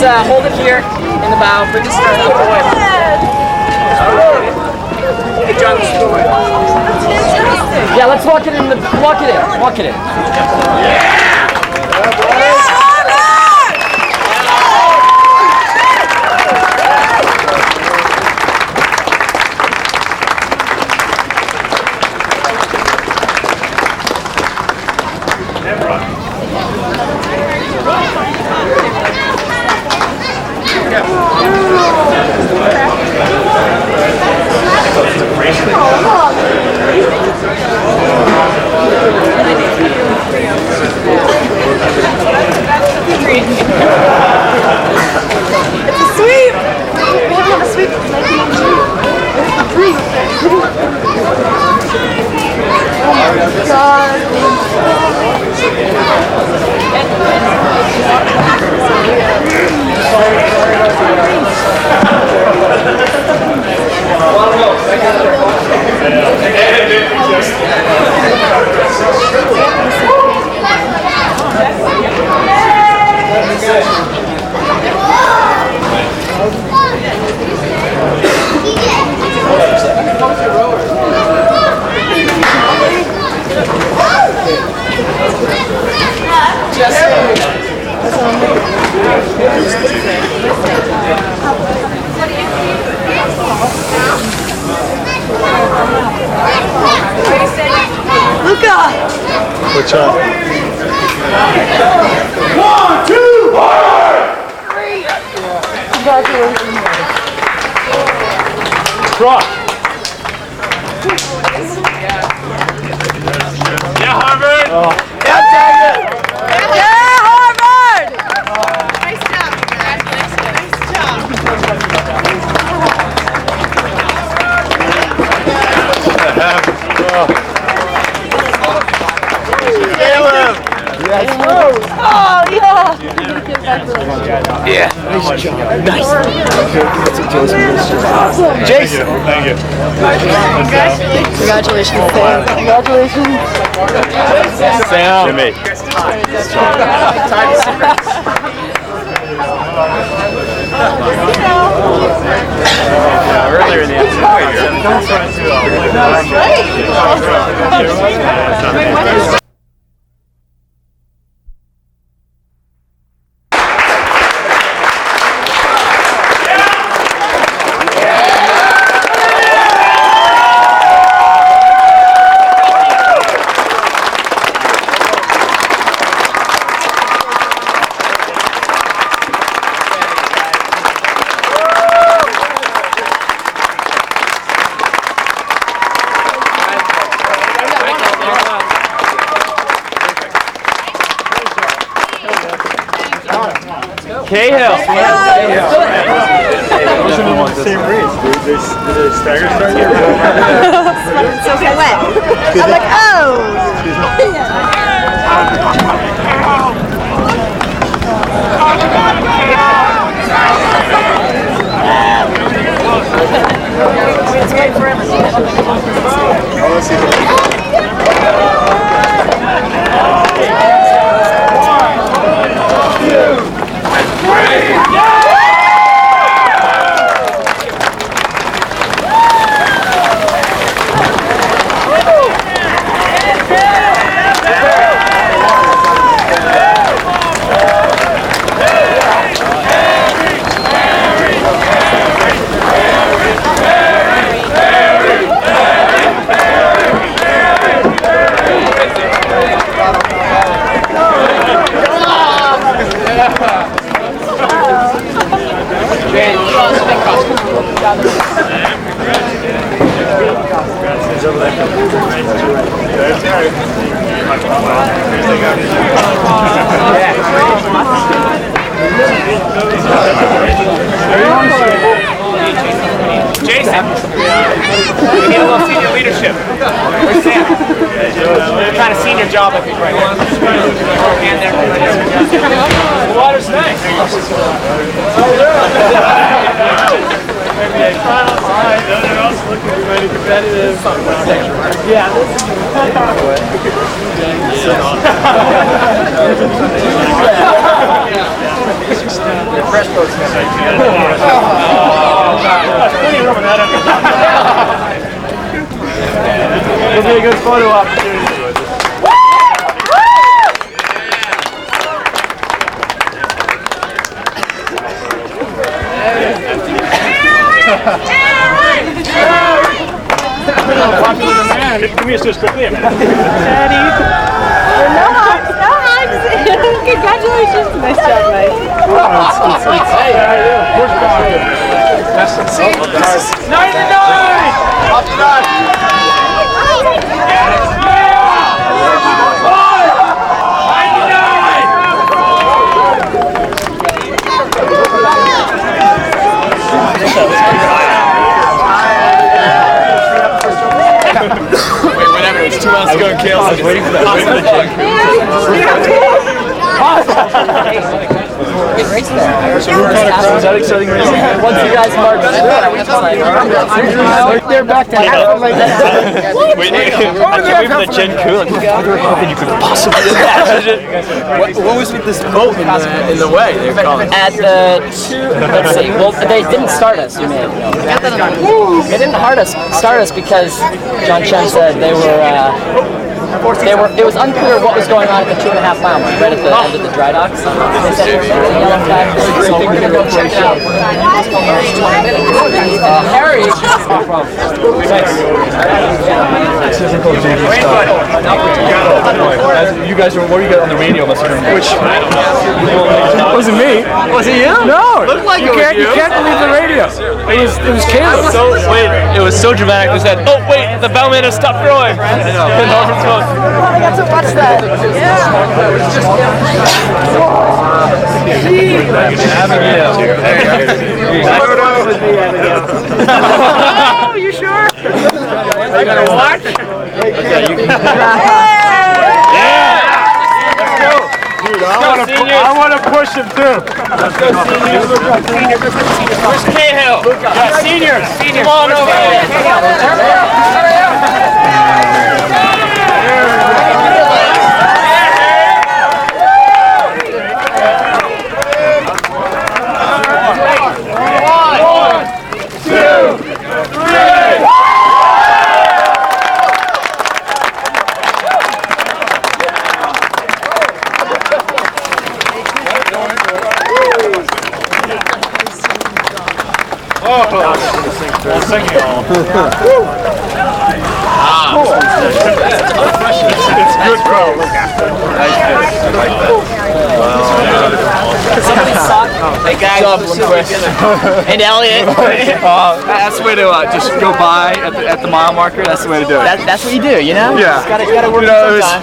hold it here in the bow, bring the stern up the way. Hey John, let's go away. Yeah, let's walk it in. Walk it in. Yeah! What's up? 1, 2, hard! Congratulations. Cross. Yeah, Harvard! Oh. Yeah, David! Yeah, Harvard! Nice job. Congratulations. Nice job. Caleb! Yes. Oh, yeah! Yeah. Nice. Jason! Thank you. Congratulations. Congratulations. Sam. Jimmy. Earlier in the afternoon. Cahill. Those are the same race. Did they stagger start here? It's so wet. I'm like, oh! It's waiting for everything. Jason, we need a little senior leadership. Where's Sam? We're trying to senior job, I think, right now. Hand there. The water's nice. It'll be a good photo opportunity. Can we just quickly a minute? Daddy. No hugs, no hugs. Congratulations. Nice job, guys. It's 2 months ago in Kale. I was waiting for that. Good race there. So we're kind of close. Is that exciting racing? Once you guys marked it, They're back to half. Wait, I can't wait for the Gen Coup. Like, what other you could possibly imagine? What was with this boat in the way? at the let's see. Well, they didn't start us. You may know. They didn't start us because John Chen said they were. It was unclear what was going on at the 2.5 mile mark, right at the end of the dry docks. They said there's a yellow flag, so we're gonna go check it out. Harry. You guys were, what do you got on the radio? Which? Wasn't me. Was it you? No. Looked like you can't believe the radio. It was Caleb. It was so dramatic. They said, "Oh wait, the bellman has stopped throwing." I know. I got to watch that. Oh, you sure? Are you gonna watch? I want to push him too. Let's go, seniors. Where's Cahill? Seniors. Come on over. It's good crowd. Hey guys, and Elliot. That's the way to just go by at the mile marker. That's the way to do it. That's what you do, you know? Yeah. Gotta work sometime.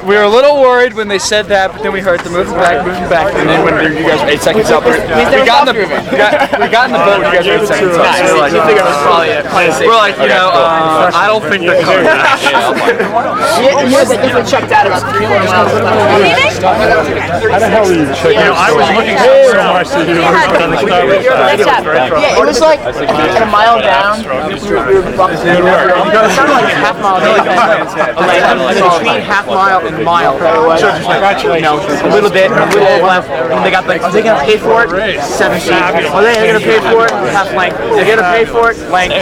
We were a little worried when they said that, but then we heard the moving back, and then when you guys were 8 seconds up, we got in the boat. You guys were 8 seconds up. So we're like, You figured it was probably a we're like, I don't think the code. You guys checked out about 3 more miles. How the hell were you checking? I was looking so much to you. Nice job. Yeah, it was like at a mile down. It sounded like a half mile down. Between half mile and mile. You know, a little bit, a little left. And they got like, are they gonna pay for it? 7 feet. Are they gonna pay for it? Half length. They're gonna pay for it? Length.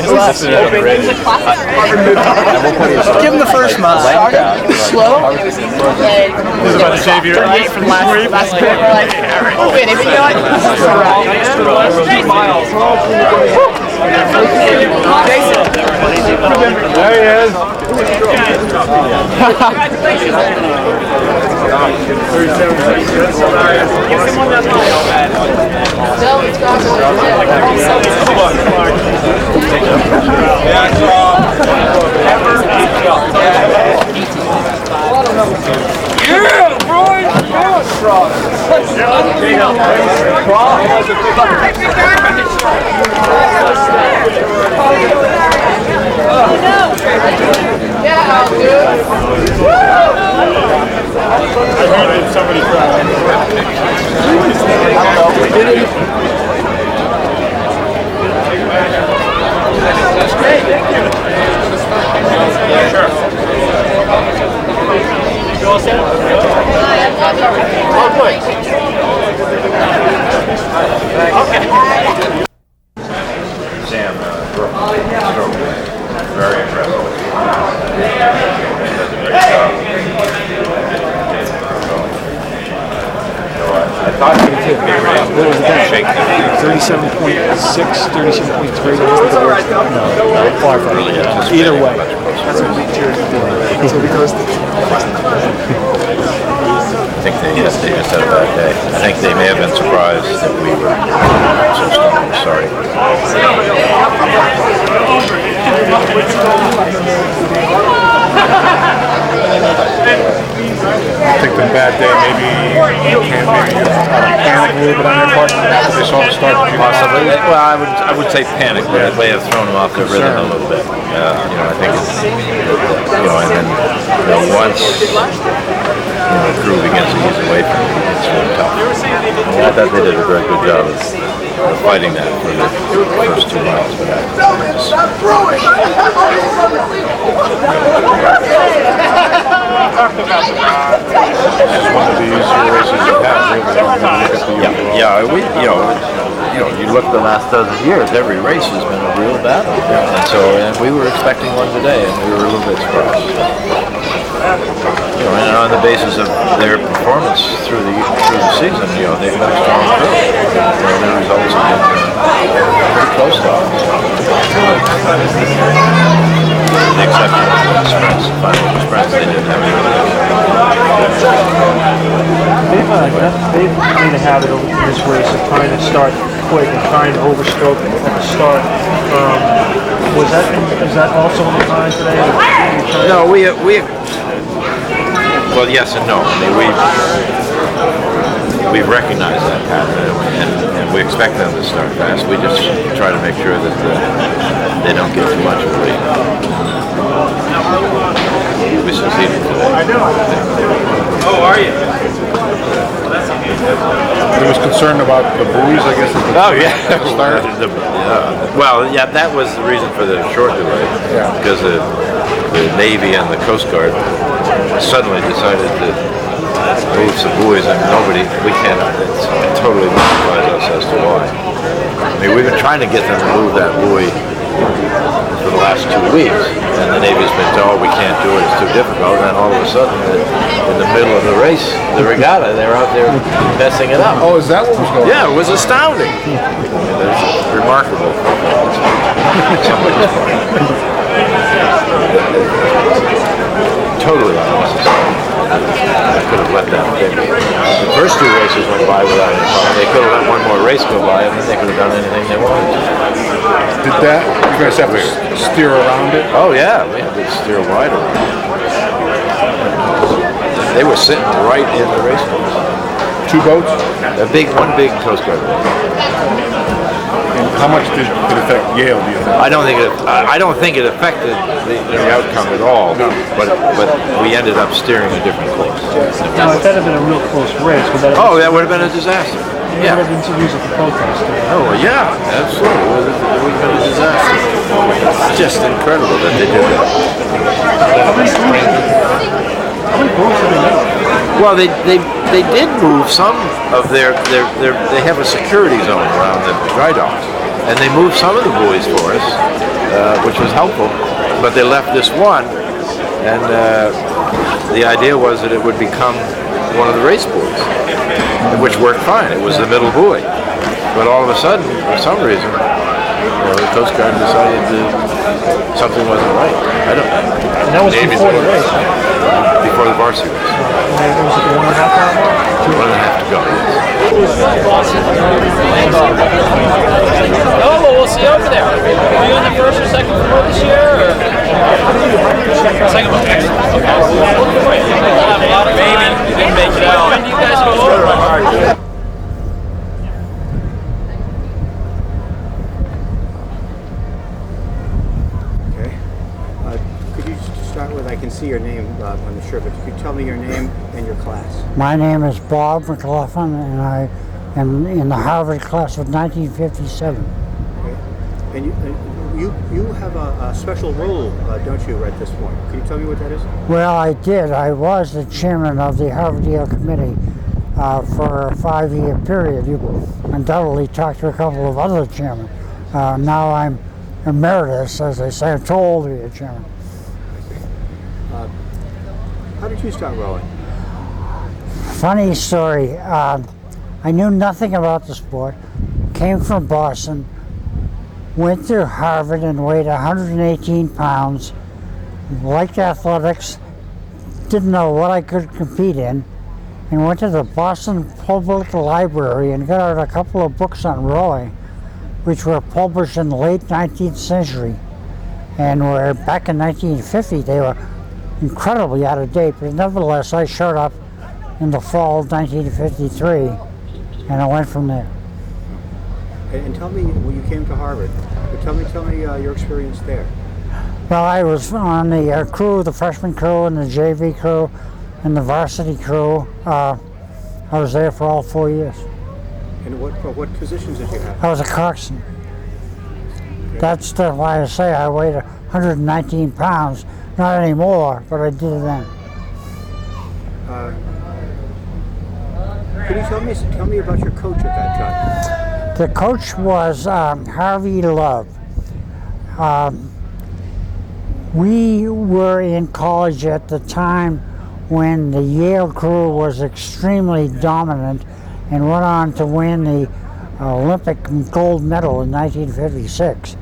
Give them the first mile. Started slow. This is about to save you. 38 from last year. We're like, open. If you know what? Jason. There he is. I thought he was going to what was that? 37.6, 37.3. No, far from it. Either way, that's a big jersey. So because I think they just had a bad day. I think they may have been surprised that we were so strong. Sorry. I think the bad day maybe panic a little bit on their part after they saw the start. Possibly. Well, I would say panic, but it may have thrown them off their rhythm a little bit. I think it's, and then once the crew begins to ease away from it, it's really tough. I thought they did a very good job of fighting that for the first 2 miles, but This is one of the easier races you've had, really. you look the last dozen years, every race has been a real battle. And we were expecting one today, and we were a little bit surprised. And on the basis of their performance through the season, they've been strong too. The results have been pretty close to us. With the exception of the sprints, they didn't have anything. They've made a habit over this race of trying to start quick and trying to overstroke at the start. Is that also on the line today? No, well, yes and no. I mean, we recognize that pattern, and we expect them to start fast. We just try to make sure that they don't get too much of a lead. We succeeded today. Oh, are you? He was concerned about the buoys, I guess. Oh yeah. Well, yeah, that was the reason for the short delay. Yeah. Because the Navy and the Coast Guard suddenly decided to move some buoys, and we can't. It's totally mystifies us as to why. I mean, we've been trying to get them to move that buoy for the last 2 weeks, and the Navy's been told we can't do it, it's too difficult, and then all of a sudden, in the middle of the race, the regatta, they're out there messing it up. Oh, is that what was going on? Yeah, it was astounding. It's remarkable. Somebody's part. Totally unnecessary. I could have let that be. The first 2 races went by without any problem. They could have let one more race go by, and then they could have done anything they wanted to. Did that? You guys have to steer around it? Oh yeah, we had to steer wide around. They were sitting right in the race course. 2 boats? One big Coast Guard boat. And how much did it affect Yale, do you think? I don't think it affected the outcome at all. No. But we ended up steering a different course. Now, if that had been a real close race, would that have That would have been a disaster. would have been some music for protest? Oh yeah, absolutely. It would have been a disaster. It's just incredible that they did that. How many boats have they made? Well, they did move some of they have a security zone around the dry docks, and they moved some of the buoys for us, which was helpful. But they left this one, and the idea was that it would become one of the race buoys, which worked fine. It was the middle buoy. But all of a sudden, for some reason, the Coast Guard decided that something wasn't right. I don't know. And that was before the race, right? Before the varsity race. And it was like a 1.5 hour mark? 1.5 to go, yes. Oh, well, we'll see you over there. Are you in the first or second floor this year? Or? Second one. Excellent. Okay. We'll have a lot of baby. You didn't make it out. When do you guys go over? I can see your name on the shirt, but could you tell me your name and your class? My name is Bob McLaughlin, and I am in the Harvard class of 1957. Okay. And you have a special role, don't you, at this point? Can you tell me what that is? Well, I did. I was the chairman of the Harvard-Yale Committee for a 5-year period. You undoubtedly talked to a couple of other chairmen. Now I'm emeritus, as they say. I'm too old to be a chairman. How did you start rowing? Funny story. I knew nothing about the sport. Came from Boston. Went to Harvard and weighed 118 pounds. Liked athletics. Didn't know what I could compete in. And went to the Boston Public Library and got out a couple of books on rowing, which were published in the late 19th century. And were back in 1950, they were incredibly out of date, but nevertheless, I showed up in the fall of 1953, and I went from there. And tell me, when you came to Harvard, tell me your experience there. Well, I was on the crew, the freshman crew, and the JV crew, and the varsity crew. I was there for all 4 years. And what positions did you have? I was a coxswain. That's why I say I weighed 119 pounds. Not anymore, but I did it then. Could you tell me about your coach at that time? The coach was Harvey Love. We were in college at the time when the Yale crew was extremely dominant and went on to win the Olympic gold medal in 1956.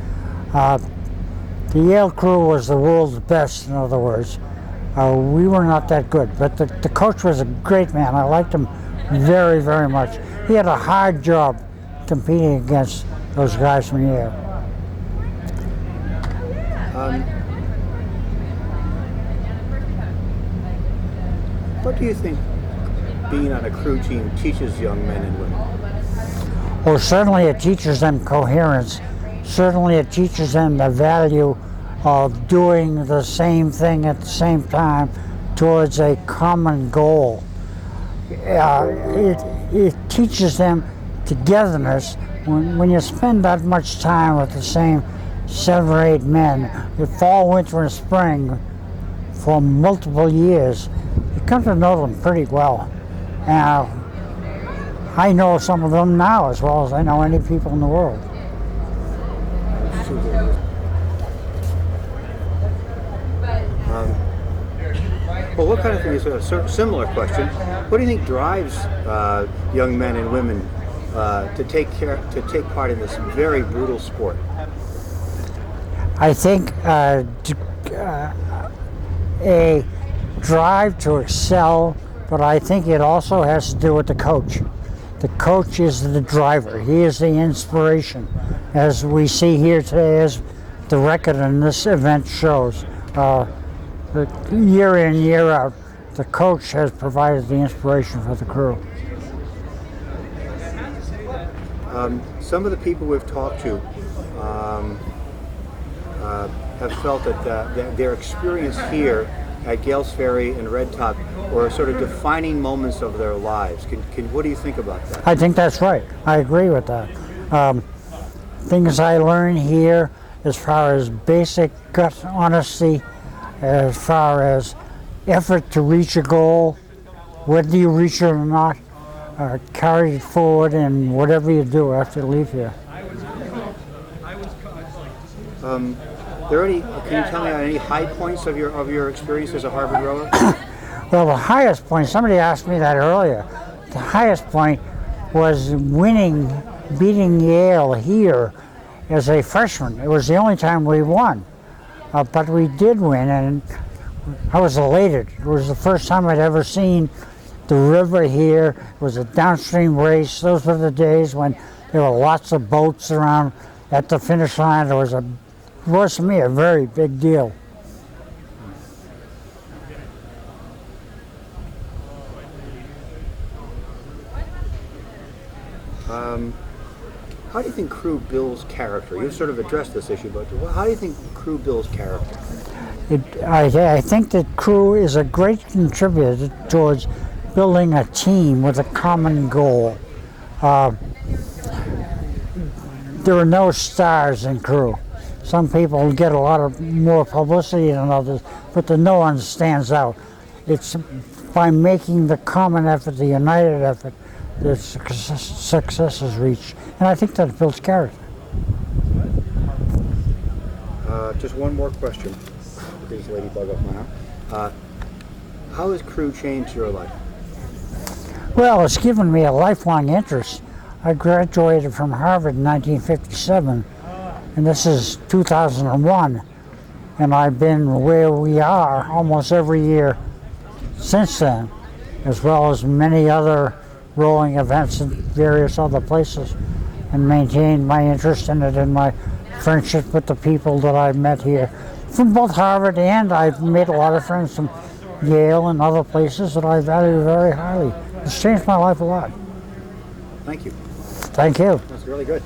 The Yale crew was the world's best, in other words. We were not that good, but the coach was a great man. I liked him very, very much. He had a hard job competing against those guys from Yale. What do you think being on a crew team teaches young men and women? Well, certainly it teaches them coherence. Certainly it teaches them the value of doing the same thing at the same time towards a common goal. It teaches them togetherness. When you spend that much time with the same 7 or 8 men, the fall, winter, and spring, for multiple years, you come to know them pretty well. I know some of them now as well as I know any people in the world. Well, what kind of thing is a similar question? What do you think drives young men and women to take part in this very brutal sport? I think a drive to excel, but I think it also has to do with the coach. The coach is the driver. He is the inspiration, as we see here today, as the record in this event shows. Year in, year out, the coach has provided the inspiration for the crew. Some of the people we've talked to have felt that their experience here at Gales Ferry and Red Top were sort of defining moments of their lives. What do you think about that? I think that's right. I agree with that. Things I learned here as far as basic gut honesty, as far as effort to reach a goal, whether you reach it or not, carry it forward in whatever you do after you leave here. Can you tell me any high points of your experience as a Harvard rower? Well, the highest point, somebody asked me that earlier, the highest point was beating Yale here as a freshman. It was the only time we won, but we did win, and I was elated. It was the first time I'd ever seen the river here. It was a downstream race. Those were the days when there were lots of boats around at the finish line. It was to me a very big deal. How do you think crew builds character? You've sort of addressed this issue, but how do you think crew builds character? I think that crew is a great contributor towards building a team with a common goal. There are no stars in crew. Some people get a lot of more publicity than others, but no one stands out. It's by making the common effort, the united effort, that success is reached. And I think that builds character. Just one more question. is Ladybug off my arm. How has Crew changed your life? Well, it's given me a lifelong interest. I graduated from Harvard in 1957, and this is 2001, and I've been where we are almost every year since then, as well as many other rowing events in various other places, and maintained my interest in it and my friendship with the people that I've met here from both Harvard, and I've made a lot of friends from Yale and other places that I value very highly. It's changed my life a lot. Thank you. Thank you. That's really good.